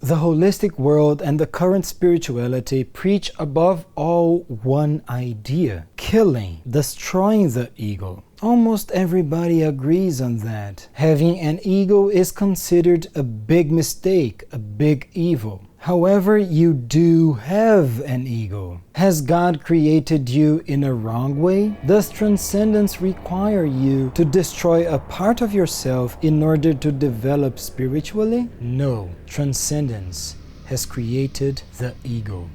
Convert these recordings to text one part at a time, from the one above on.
The holistic world and the current spirituality preach above all one idea: killing, destroying the ego. Almost everybody agrees on that. Having an ego is considered a big mistake, a big evil. However, you do have an ego. Has God created you in a wrong way? Does transcendence require you to destroy a part of yourself in order to develop spiritually? No. Transcendence has created the ego.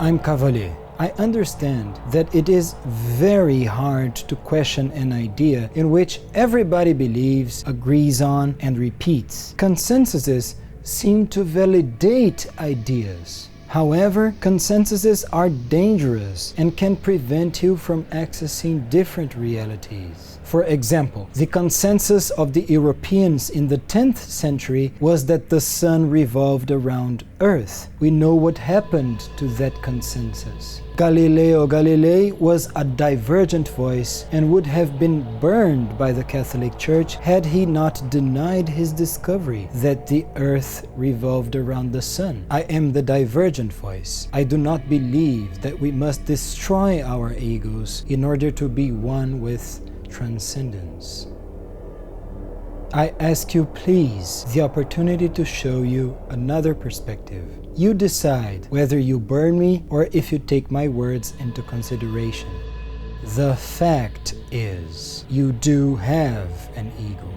I'm CAVALHER. I understand that it is very hard to question an idea in which everybody believes, agrees on, and repeats. Consensuses seem to validate ideas. However, consensuses are dangerous and can prevent you from accessing different realities. For example, the consensus of the Europeans in the 10th century was that the sun revolved around Earth. We know what happened to that consensus. Galileo Galilei was a divergent voice and would have been burned by the Catholic Church had he not denied his discovery that the Earth revolved around the sun. I am the divergent voice. I do not believe that we must destroy our egos in order to be one with transcendence. I ask you, please, the opportunity to show you another perspective. You decide whether you burn me or if you take my words into consideration. The fact is, you do have an ego.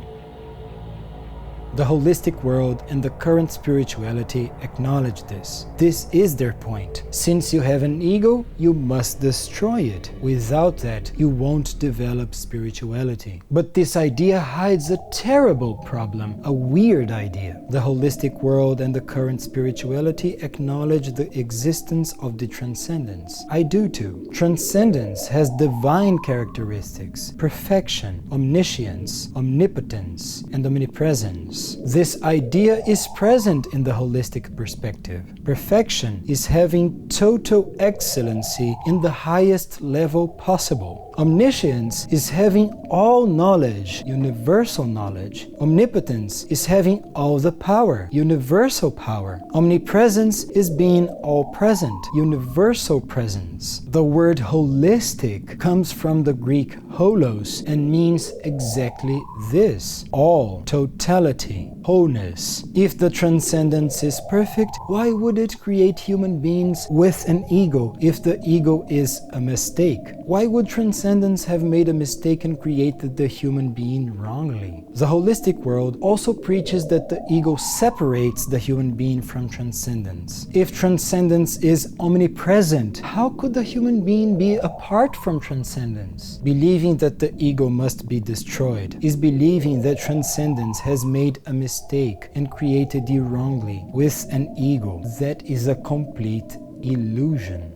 The holistic world and the current spirituality acknowledge this. This is their point. Since you have an ego, you must destroy it. Without that, you won't develop spirituality. But this idea hides a terrible problem, a weird idea. The holistic world and the current spirituality acknowledge the existence of the transcendence. I do too. Transcendence has divine characteristics: perfection, omniscience, omnipotence, and omnipresence. This idea is present in the holistic perspective. Perfection is having total excellency in the highest level possible. Omniscience is having all knowledge, universal knowledge. Omnipotence is having all the power, universal power. Omnipresence is being all-present, universal presence. The word holistic comes from the Greek holos and means exactly this: all, totality, wholeness. If the transcendence is perfect, why would it create human beings with an ego if the ego is a mistake? Why would transcendence have made a mistake and created the human being wrongly? The holistic world also preaches that the ego separates the human being from transcendence. If transcendence is omnipresent, how could the human being be apart from transcendence? Believing that the ego must be destroyed is believing that transcendence has made a mistake and created you wrongly with an ego. That is a complete illusion.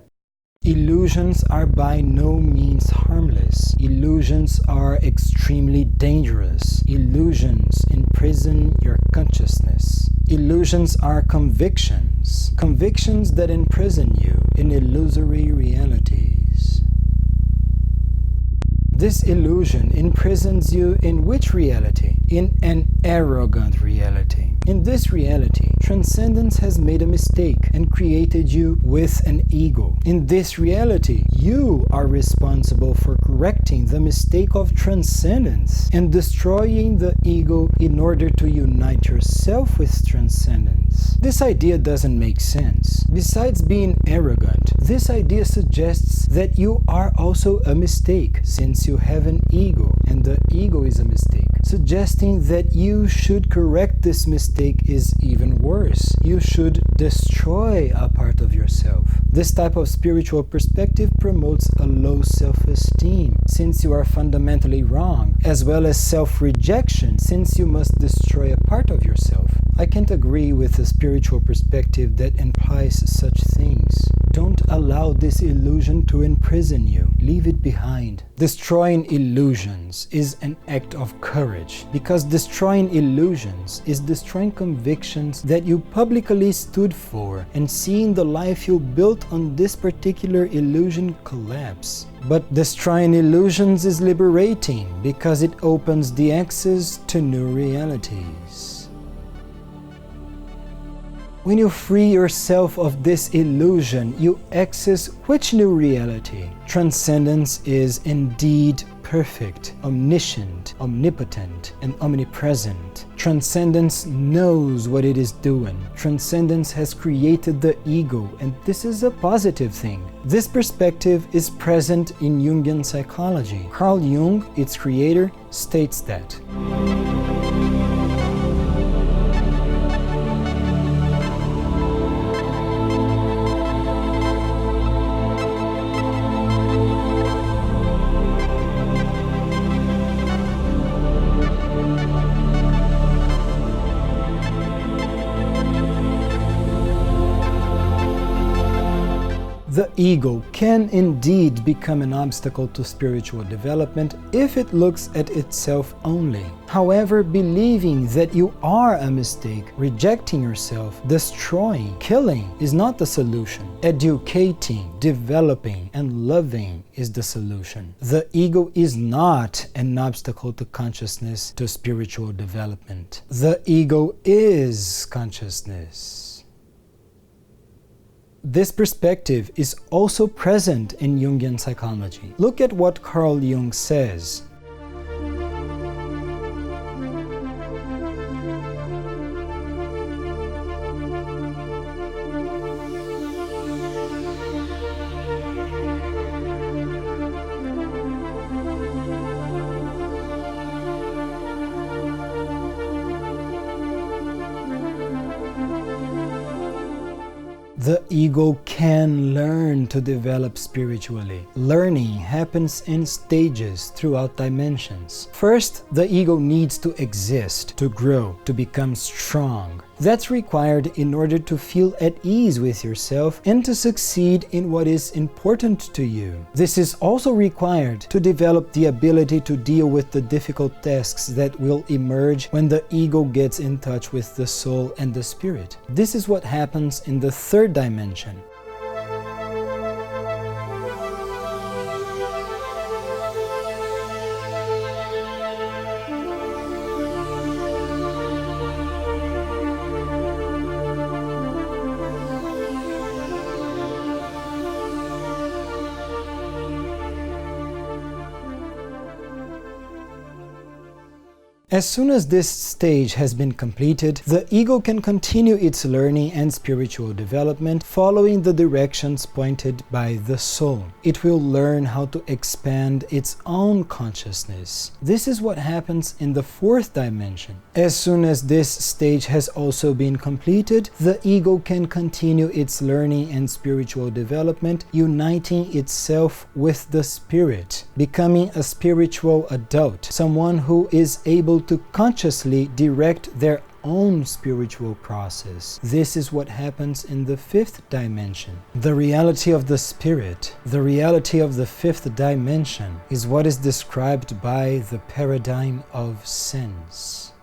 Illusions are by no means harmless. Illusions are extremely dangerous. Illusions imprison your consciousness. Illusions are convictions. Convictions that imprison you in illusory realities. This illusion imprisons you in which reality? In an arrogant reality. In this reality, transcendence has made a mistake and created you with an ego. In this reality, you are responsible for correcting the mistake of transcendence and destroying the ego in order to unite yourself with transcendence. This idea doesn't make sense. Besides being arrogant, this idea suggests that you are also a mistake, since you have an ego, and the ego is a mistake. Suggesting that you should correct this mistake is even worse. You should destroy a part of yourself. This type of spiritual perspective promotes a low self-esteem, since you are fundamentally wrong, as well as self-rejection, since you must destroy a part of yourself. I can't agree with a spiritual perspective that implies such things. Don't allow this illusion to imprison you. Leave it behind. Destroying illusions is an act of courage, because destroying illusions is destroying convictions that you publicly stood for and seeing the life you built on this particular illusion collapse. But destroying illusions is liberating because it opens the access to new realities. When you free yourself of this illusion, you access which new reality? Transcendence is indeed perfect, omniscient, omnipotent, and omnipresent. Transcendence knows what it is doing. Transcendence has created the ego, and this is a positive thing. This perspective is present in Jungian psychology. Carl Jung, its creator, states that the ego can indeed become an obstacle to spiritual development if it looks at itself only. However, believing that you are a mistake, rejecting yourself, destroying, killing is not the solution. Educating, developing, and loving is the solution. The ego is not an obstacle to consciousness, to spiritual development. The ego is consciousness. This perspective is also present in Jungian psychology. Look at what Carl Jung says. The ego can learn to develop spiritually. Learning happens in stages throughout dimensions. First, the ego needs to exist, to grow, to become strong. That's required in order to feel at ease with yourself and to succeed in what is important to you. This is also required to develop the ability to deal with the difficult tasks that will emerge when the ego gets in touch with the soul and the spirit. This is what happens in the third dimension. As soon as this stage has been completed, the ego can continue its learning and spiritual development following the directions pointed by the soul. It will learn how to expand its own consciousness. This is what happens in the fourth dimension. As soon as this stage has also been completed, the ego can continue its learning and spiritual development, uniting itself with the spirit, becoming a spiritual adult, someone who is able to consciously direct their own spiritual process. This is what happens in the fifth dimension. The reality of the spirit, the reality of the fifth dimension, is what is described by the paradigm of sense.